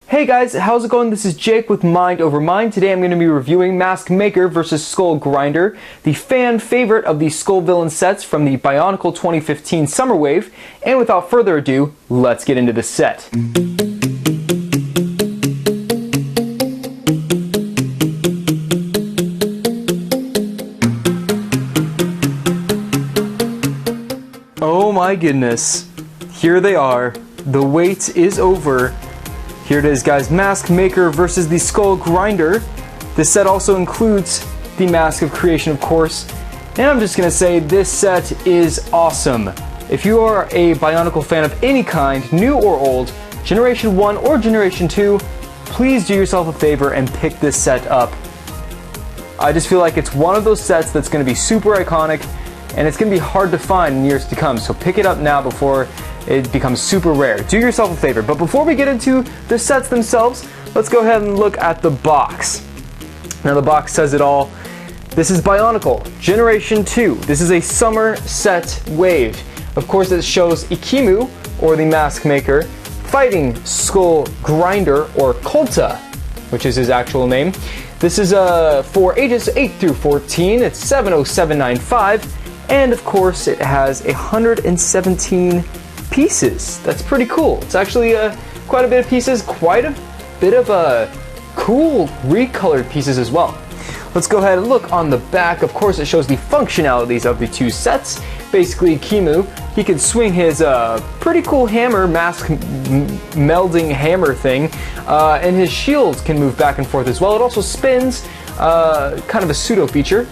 Hey guys, how's it going? This is Jake with Mind Over Mind. Today I'm going to be reviewing Mask Maker vs. Skull Grinder, the fan favorite of the Skull Villain sets from the Bionicle 2015 Summer Wave. And without further ado, let's get into the set. Oh my goodness, here they are. The wait is over. Here it is, guys. Mask Maker versus the Skull Grinder. This set also includes the Mask of Creation, of course. And I'm just going to say this set is awesome. If you are a Bionicle fan of any kind, new or old, Generation 1 or Generation 2, please do yourself a favor and pick this set up. I just feel like it's one of those sets that's going to be super iconic, and it's going to be hard to find in years to come. So pick it up now before it becomes super rare. Do yourself a favor. But before we get into the sets themselves, let's go ahead and look at the box. Now the box says it all. This is Bionicle Generation 2. This is a summer set wave. Of course, it shows Ekimu, or the Mask Maker, fighting Skull Grinder, or Kulta, which is his actual name. This is for ages 8 through 14. It's 70795. And of course, it has 117 pieces. That's pretty cool. It's actually quite a bit of pieces, quite a bit of cool recolored pieces as well. Let's go ahead and look on the back. Of course, it shows the functionalities of the two sets. Basically, Ekimu, he can swing his pretty cool hammer, mask melding hammer thing, and his shields can move back and forth as well. It also spins, kind of a pseudo feature.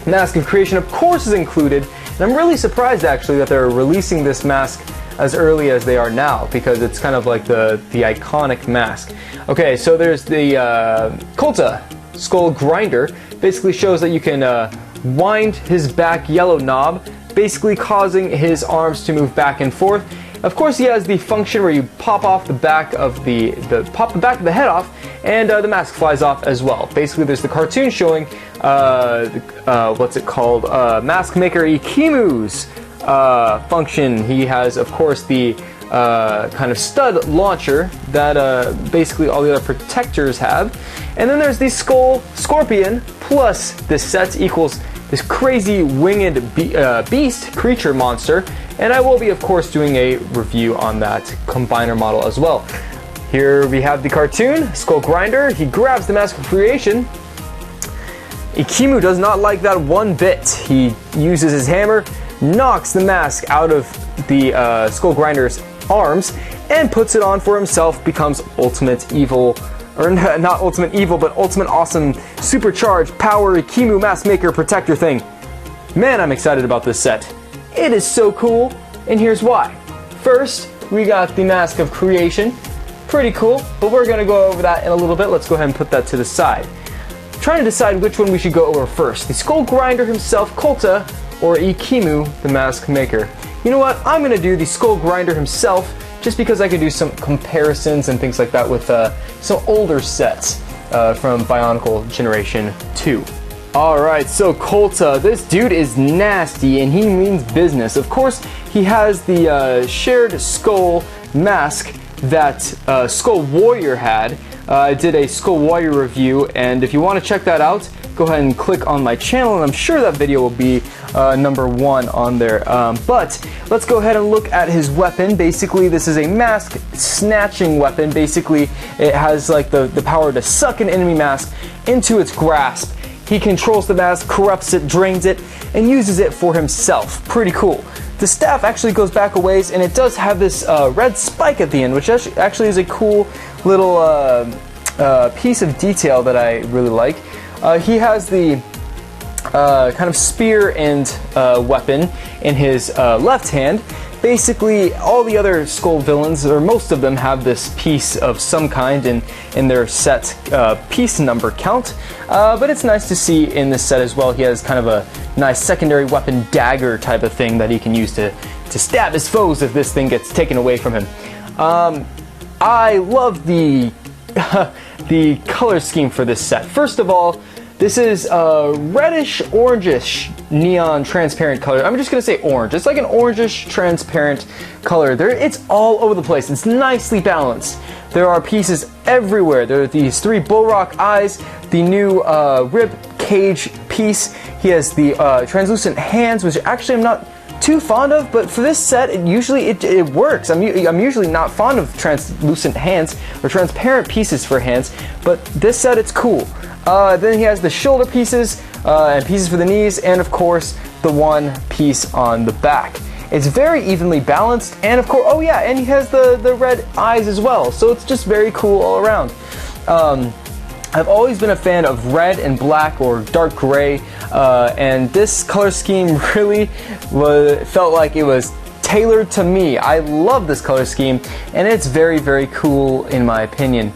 Mask of Creation, of course, is included, and I'm really surprised actually that they're releasing this mask as early as they are now, because it's kind of like the iconic mask. Okay, so there's the Kulta Skull Grinder. Basically shows that you can wind his back yellow knob, basically causing his arms to move back and forth. Of course, he has the function where you pop off the back of the head off, and the mask flies off as well. Basically, there's the cartoon showing what's it called? Mask Maker Ekimu's function. He has, of course, the kind of stud launcher that basically all the other protectors have. And then there's the Skull Scorpion, plus this set equals this crazy winged beast creature monster. And I will be, of course, doing a review on that combiner model as well. Here we have the cartoon, Skull Grinder. He grabs the Mask of Creation. Ekimu does not like that one bit. He uses his hammer, knocks the mask out of the Skull Grinder's arms, and puts it on for himself, becomes Ultimate Evil, or not Ultimate Evil, but Ultimate Awesome Supercharged Power Ekimu Mask Maker Protector thing. Man, I'm excited about this set. It is so cool, and here's why. First, we got the Mask of Creation. Pretty cool, but we're going to go over that in a little bit. Let's go ahead and put that to the side. Trying to decide which one we should go over first. The Skull Grinder himself, Kulta, or Ekimu, the Mask Maker. You know what? I'm going to do the Skull Grinder himself, just because I could do some comparisons and things like that with some older sets from Bionicle Generation 2. Alright, so Kulta, this dude is nasty and he means business. Of course, he has the shared skull mask that Skull Warrior had. I did a Skull Warrior review, and if you want to check that out, go ahead and click on my channel, and I'm sure that video will be #1 on there. But let's go ahead and look at his weapon. Basically, this is a mask snatching weapon. Basically, it has like the power to suck an enemy mask into its grasp. He controls the mask, corrupts it, drains it, and uses it for himself. Pretty cool. The staff actually goes back a ways, and it does have this red spike at the end, which actually is a cool little piece of detail that I really like. He has the kind of spear and weapon in his left hand. Basically, all the other Skull villains, or most of them, have this piece of some kind in their set piece number count. But it's nice to see in this set as well. He has kind of a nice secondary weapon dagger type of thing that he can use to stab his foes if this thing gets taken away from him. I love the the color scheme for this set. First of all, This is a reddish, orangish, neon transparent color. I'm just gonna say orange. It's like an orangish, transparent color. It's all over the place. It's nicely balanced. There are pieces everywhere. There are these 3 bullrock eyes, the new rib cage piece. He has the translucent hands, which actually I'm not too fond of, but for this set, it works. I'm usually not fond of translucent hands or transparent pieces for hands, but this set, it's cool. Then he has the shoulder pieces and pieces for the knees, and of course the one piece on the back. It's very evenly balanced, and of course, oh yeah, and he has the red eyes as well, so it's just very cool all around. I've always been a fan of red and black or dark gray, and this color scheme really felt like it was tailored to me. I love this color scheme, and it's very, very cool in my opinion.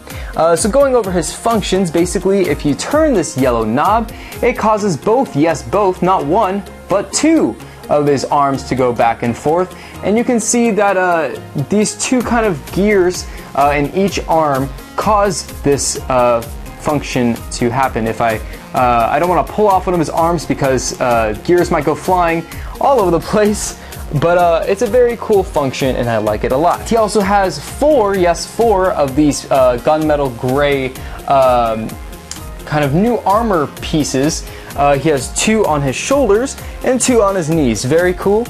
So going over his functions, basically if you turn this yellow knob, it causes both, yes both, not one, but 2 of his arms to go back and forth. And you can see that these 2 kind of gears in each arm cause this function to happen. If I don't want to pull off one of his arms because gears might go flying all over the place, but it's a very cool function and I like it a lot. He also has 4, yes 4 of these gunmetal gray kind of new armor pieces. He has 2 on his shoulders and 2 on his knees. Very cool.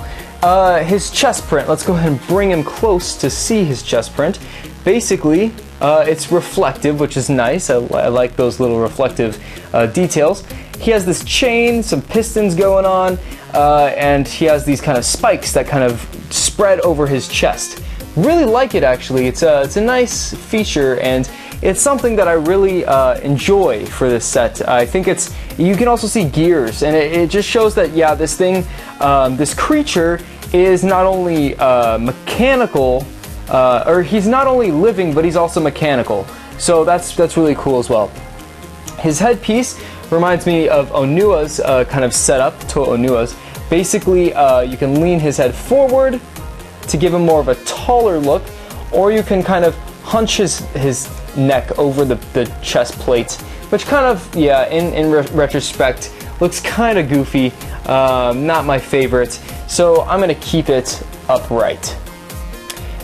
His chest print, let's go ahead and bring him close to see his chest print. Basically, it's reflective, which is nice. I like those little reflective details. He has this chain, some pistons going on, and he has these kind of spikes that kind of spread over his chest. Really like it actually. It's a nice feature, and it's something that I really enjoy for this set. I think you can also see gears, and it just shows that, yeah, this thing, this creature is not only mechanical, or he's not only living, but he's also mechanical. So that's really cool as well. His headpiece reminds me of Onua's kind of setup, to Onua's. Basically, you can lean his head forward to give him more of a taller look, or you can kind of hunch his neck over the chest plate, which kind of, yeah, in retrospect, looks kind of goofy. Not my favorite, so I'm going to keep it upright.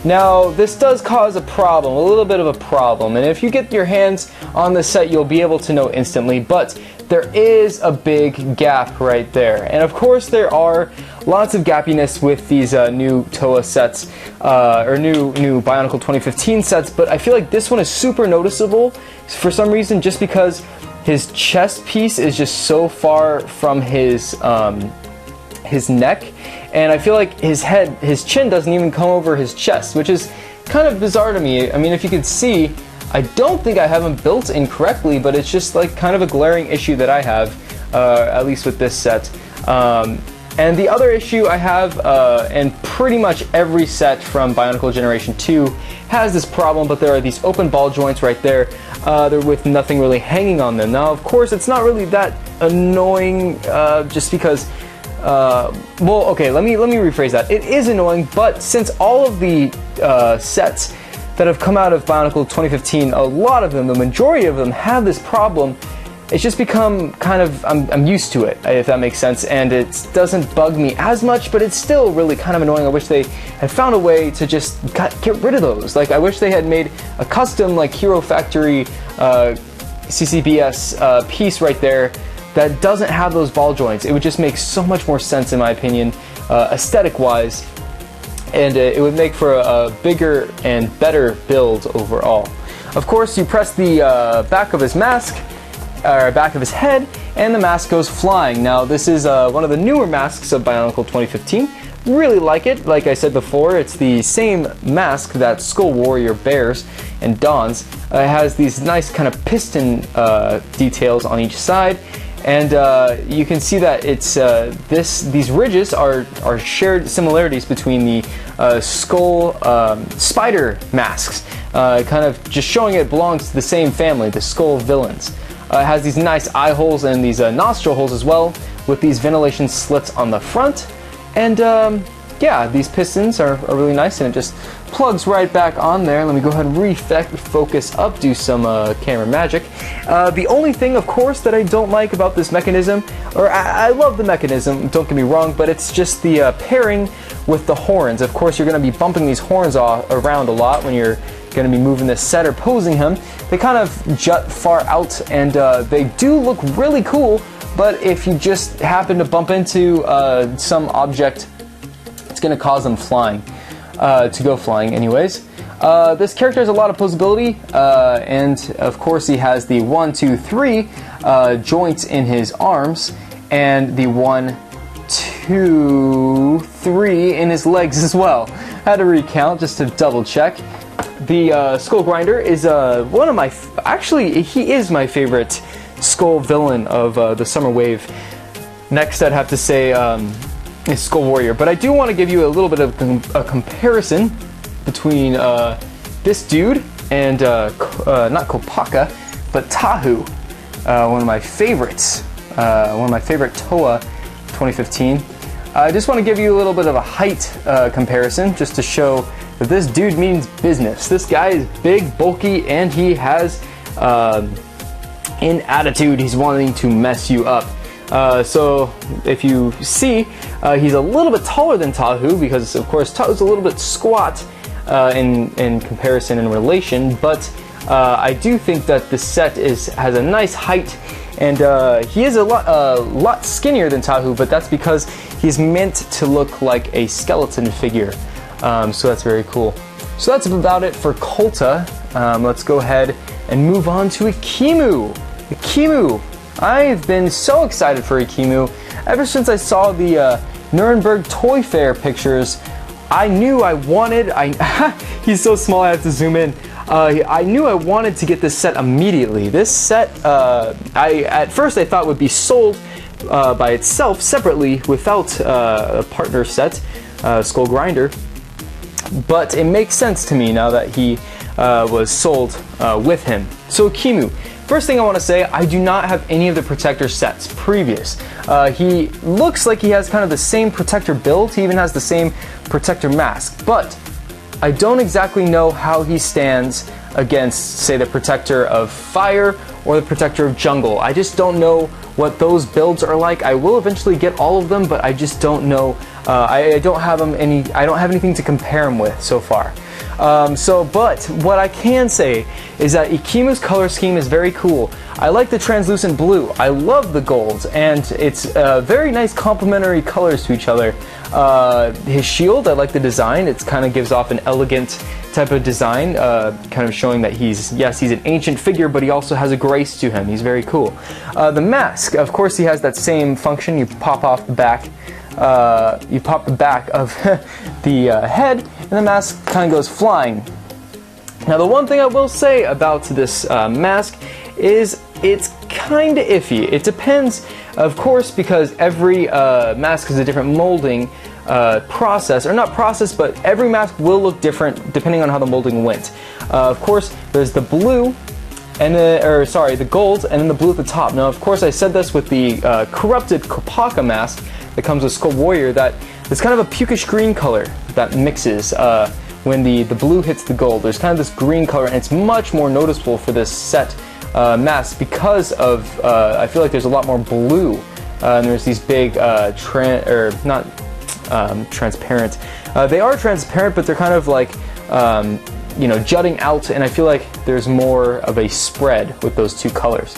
Now, this does cause a problem, a little bit of a problem, and if you get your hands on this set, you'll be able to know instantly, but there is a big gap right there. And of course, there are lots of gappiness with these new TOA sets, or new Bionicle 2015 sets, but I feel like this one is super noticeable for some reason, just because his chest piece is just so far from his neck, and I feel like his chin doesn't even come over his chest, which is kind of bizarre to me. I mean, if you could see, I don't think I have him built incorrectly, but it's just like kind of a glaring issue that I have, at least with this set. And the other issue I have, and pretty much every set from Bionicle Generation 2 has this problem, but there are these open ball joints right there. They're with nothing really hanging on them. Now, of course, it's not really that annoying, just because, well, okay, let me rephrase that. It is annoying, but since all of the sets that have come out of Bionicle 2015, a lot of them, the majority of them, have this problem. It's just become kind of, I'm used to it, if that makes sense, and it doesn't bug me as much, but it's still really kind of annoying. I wish they had found a way to just get rid of those. Like, I wish they had made a custom, like, Hero Factory CCBS piece right there that doesn't have those ball joints. It would just make so much more sense, in my opinion, aesthetic-wise, and it would make for a bigger and better build overall. Of course, you press the back of his mask, or back of his head, and the mask goes flying. Now, this is one of the newer masks of Bionicle 2015. Really like it. Like I said before, it's the same mask that Skull Warrior bears and dons. It has these nice kind of piston details on each side, and you can see that it's these ridges are shared similarities between the skull spider masks, kind of just showing it belongs to the same family, the skull villains. It has these nice eye holes and these nostril holes as well, with these ventilation slits on the front. And yeah, these pistons are really nice, and it just plugs right back on there. Let me go ahead and refocus up, do some camera magic. The only thing, of course, that I don't like about this mechanism, or I love the mechanism, don't get me wrong, but it's just the pairing with the horns. Of course, you're going to be bumping these horns around a lot when you're going to be moving this set or posing him. They kind of jut far out, and they do look really cool, but if you just happen to bump into some object, it's going to cause them flying, to go flying anyways. This character has a lot of posability, and of course he has the 1, 2, 3 joints in his arms, and the 1, 2, 3 in his legs as well. Had to recount just to double check. The Skull Grinder is one of my, actually he is my favorite Skull villain of the Summer Wave. Next I'd have to say is Skull Warrior, but I do want to give you a little bit of a comparison between this dude and not Kopaka, but Tahu, one of my favorites, one of my favorite Toa 2015. I just want to give you a little bit of a height comparison, just to show that this dude means business. This guy is big, bulky, and he has an attitude. He's wanting to mess you up. So if you see, he's a little bit taller than Tahu, because of course Tahu's a little bit squat in comparison and relation, but I do think that the set has a nice height, and he is a lot skinnier than Tahu, but that's because he's meant to look like a skeleton figure. So that's very cool. So that's about it for Kulta. Let's go ahead and move on to Ekimu. Ekimu. I've been so excited for Ekimu. Ever since I saw the Nuremberg Toy Fair pictures, I knew I wanted, he's so small I have to zoom in. I knew I wanted to get this set immediately. This set, at first I thought would be sold by itself separately without a partner set, Skull Grinder. But it makes sense to me now that he was sold with him. So Ekimu. First thing I want to say, I do not have any of the protector sets previous. He looks like he has kind of the same protector build. He even has the same protector mask, but I don't exactly know how he stands against, say, the protector of fire or the protector of jungle. I just don't know what those builds are like. I will eventually get all of them, but I just don't know. I don't have anything to compare them with so far. But what I can say is that Ekimu's color scheme is very cool. I like the translucent blue. I love the gold, and it's very nice complementary colors to each other. His shield, I like the design. It kind of gives off an elegant type of design, kind of showing that he's an ancient figure, but he also has a grace to him. He's very cool. The mask, of course, he has that same function. You pop off the back. You pop the back of the head, and the mask kind of goes flying. Now, the one thing I will say about this mask is it's kind of iffy. It depends, of course, because every mask is a different molding process, or not process, but every mask will look different depending on how the molding went. Of course, there's the blue, and the gold, and then the blue at the top. Now, of course, I said this with the corrupted Kopaka mask that comes with Skull Warrior, that it's kind of a pukish green color that mixes when the blue hits the gold. There's kind of this green color, and it's much more noticeable for this set mask because of, I feel like there's a lot more blue, and there's these big, transparent. They are transparent, but they're kind of like, jutting out, and I feel like there's more of a spread with those two colors.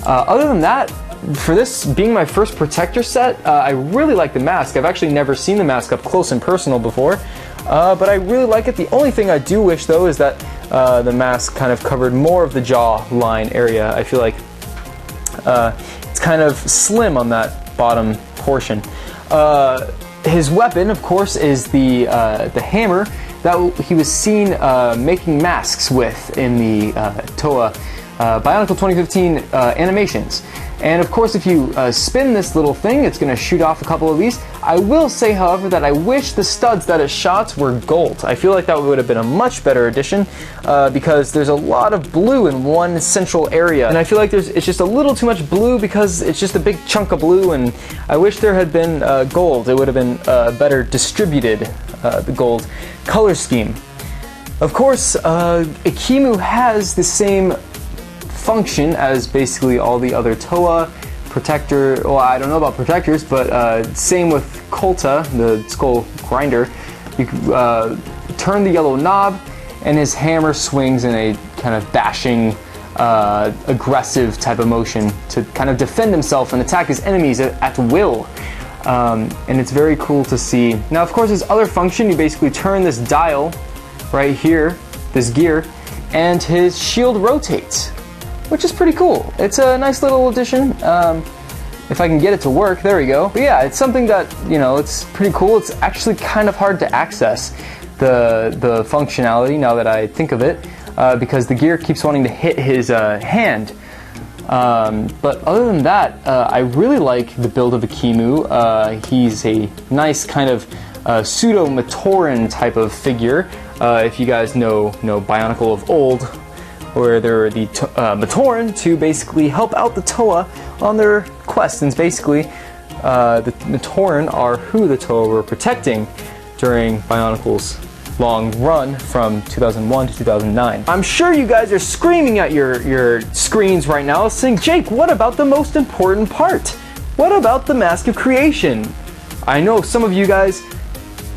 Other than that, for this being my first protector set, I really like the mask. I've actually never seen the mask up close and personal before, but I really like it. The only thing I do wish, though, is that the mask kind of covered more of the jaw line area. I feel like it's kind of slim on that bottom portion. His weapon, of course, is the hammer that he was seen making masks with in the Toa Bionicle 2015 animations. And of course, if you spin this little thing, it's going to shoot off a couple of these. I will say, however, that I wish the studs that it shot were gold. I feel like that would have been a much better addition because there's a lot of blue in one central area, and I feel like it's just a little too much blue because it's just a big chunk of blue, and I wish there had been gold. It would have been better distributed, the gold color scheme. Of course, Ekimu has the same function as basically all the other Toa. Protector, well, I don't know about protectors, but same with Kulta, the skull grinder. You turn the yellow knob, and his hammer swings in a kind of bashing, aggressive type of motion to kind of defend himself and attack his enemies at will. And it's very cool to see. Now, of course, his other function, you basically turn this dial right here, this gear, and his shield rotates, which is pretty cool. It's a nice little addition. If I can get it to work, there we go. But yeah, it's something that, you know, it's pretty cool. It's actually kind of hard to access the functionality now that I think of it, because the gear keeps wanting to hit his hand. But other than that, I really like the build of Ekimu. He's a nice kind of pseudo-Matoran type of figure. If you guys know Bionicle of old, where they're the Matoran to basically help out the Toa on their quests. And basically, the Matoran are who the Toa were protecting during Bionicle's long run from 2001 to 2009. I'm sure you guys are screaming at your screens right now saying, Jake, what about the most important part? What about the Mask of Creation? I know some of you guys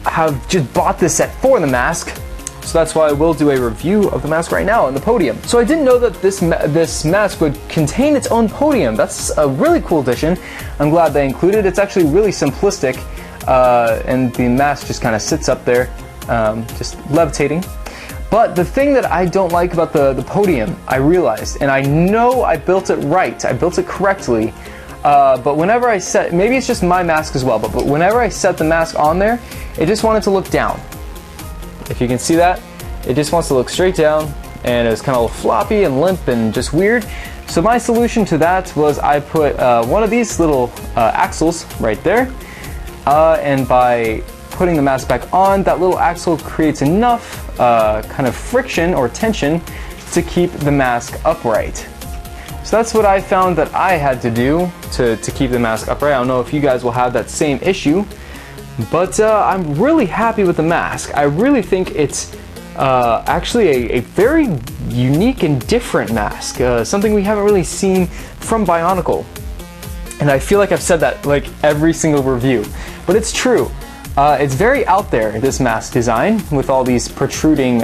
have just bought this set for the mask, so that's why I will do a review of the mask right now on the podium. So I didn't know that this mask would contain its own podium. That's a really cool addition. I'm glad they included it. It's actually really simplistic, and the mask just kind of sits up there, just levitating. But the thing that I don't like about the podium, I realized, and I know I built it right, I built it correctly, but whenever I set, maybe it's just my mask as well, but whenever I set the mask on there, it just wanted to look down. If you can see that, it just wants to look straight down, and it's kind of floppy and limp and just weird. So my solution to that was I put one of these little axles right there, and by putting the mask back on, that little axle creates enough kind of friction or tension to keep the mask upright. So that's what I found that I had to do to keep the mask upright. I don't know if you guys will have that same issue, but I'm really happy with the mask. I really think it's actually a very unique and different mask, something we haven't really seen from Bionicle. And I feel like I've said that like every single review, but it's true. It's very out there, this mask design, with all these protruding,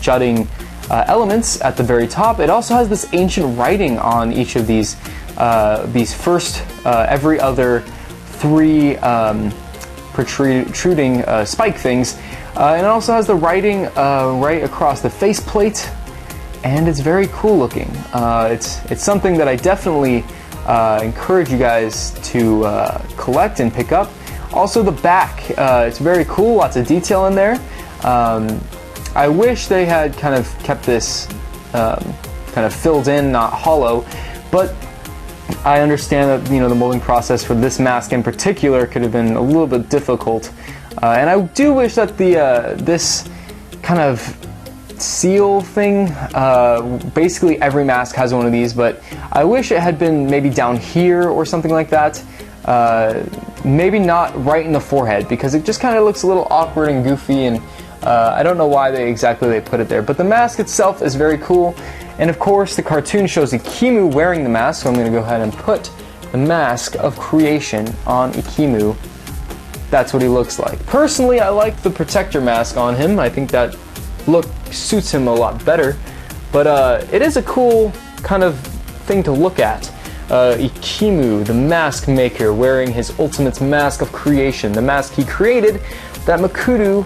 jutting elements at the very top. It also has this ancient writing on each of these first, every other three protruding spike things, and it also has the writing right across the faceplate, and it's very cool looking. It's something that I definitely encourage you guys to collect and pick up. Also the back, it's very cool, lots of detail in there. I wish they had kind of kept this kind of filled in, not hollow, but I understand that, you know, the molding process for this mask in particular could have been a little bit difficult, and I do wish that this kind of seal thing, basically every mask has one of these, but I wish it had been maybe down here or something like that. Maybe not right in the forehead, because it just kind of looks a little awkward and goofy, and I don't know why they put it there. But the mask itself is very cool. And of course, the cartoon shows Ekimu wearing the mask, so I'm going to go ahead and put the Mask of Creation on Ekimu. That's what he looks like. Personally, I like the Protector mask on him. I think that look suits him a lot better. But it is a cool kind of thing to look at. Ekimu, the mask maker, wearing his ultimate Mask of Creation, the mask he created that Makuta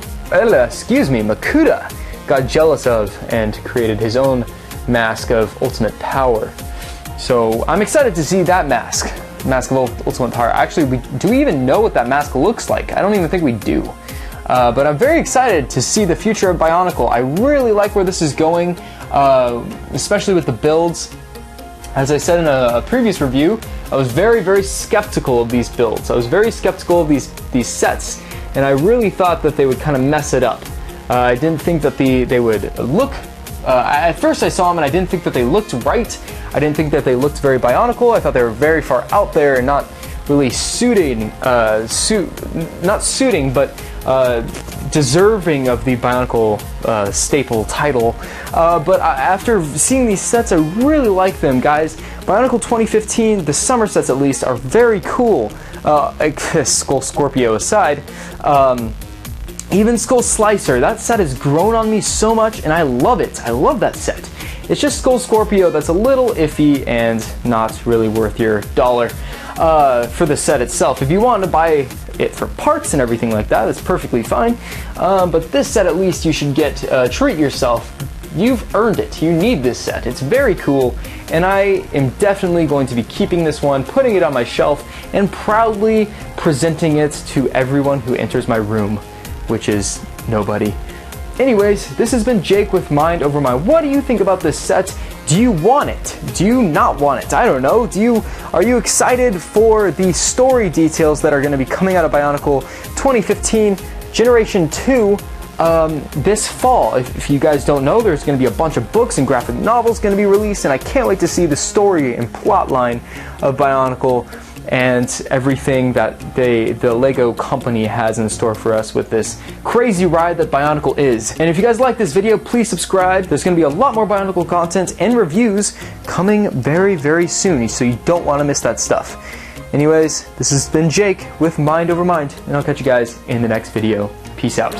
got jealous of and created his own Mask of Ultimate Power. So I'm excited to see that mask of Ultimate Power. Actually, do we even know what that mask looks like? I don't even think we do. But I'm very excited to see the future of Bionicle. I really like where this is going, especially with the builds. As I said in a previous review, I was very skeptical of these builds. I was very skeptical of these sets, and I really thought that they would kind of mess it up. I didn't think that they would look... at first I saw them and I didn't think that they looked right. I didn't think that they looked very Bionicle. I thought they were very far out there and not really suiting, not suiting, but deserving of the Bionicle staple title. But after seeing these sets, I really like them, guys. Bionicle 2015, the summer sets at least, are very cool. Skull Scorpio aside, even Skull Slicer, that set has grown on me so much, and I love it. I love that set. It's just Skull Scorpio that's a little iffy and not really worth your dollar for the set itself. If you want to buy it for parts and everything like that, that's perfectly fine. But this set, at least, you should treat yourself. You've earned it. You need this set. It's very cool, and I am definitely going to be keeping this one, putting it on my shelf, and proudly presenting it to everyone who enters my room, which is nobody. Anyways, this has been Jake with Mind Over Mind. What do you think about this set? Do you want it? Do you not want it? I don't know. Are you excited for the story details that are going to be coming out of Bionicle 2015 Generation 2 this fall? If you guys don't know, there's going to be a bunch of books and graphic novels going to be released, and I can't wait to see the story and plot line of Bionicle and everything that the Lego company has in store for us with this crazy ride that Bionicle is. And if you guys like this video, please subscribe. There's going to be a lot more Bionicle content and reviews coming very soon, so you don't want to miss that stuff. Anyways, this has been Jake with Mind Over Mind, and I'll catch you guys in the next video. Peace out.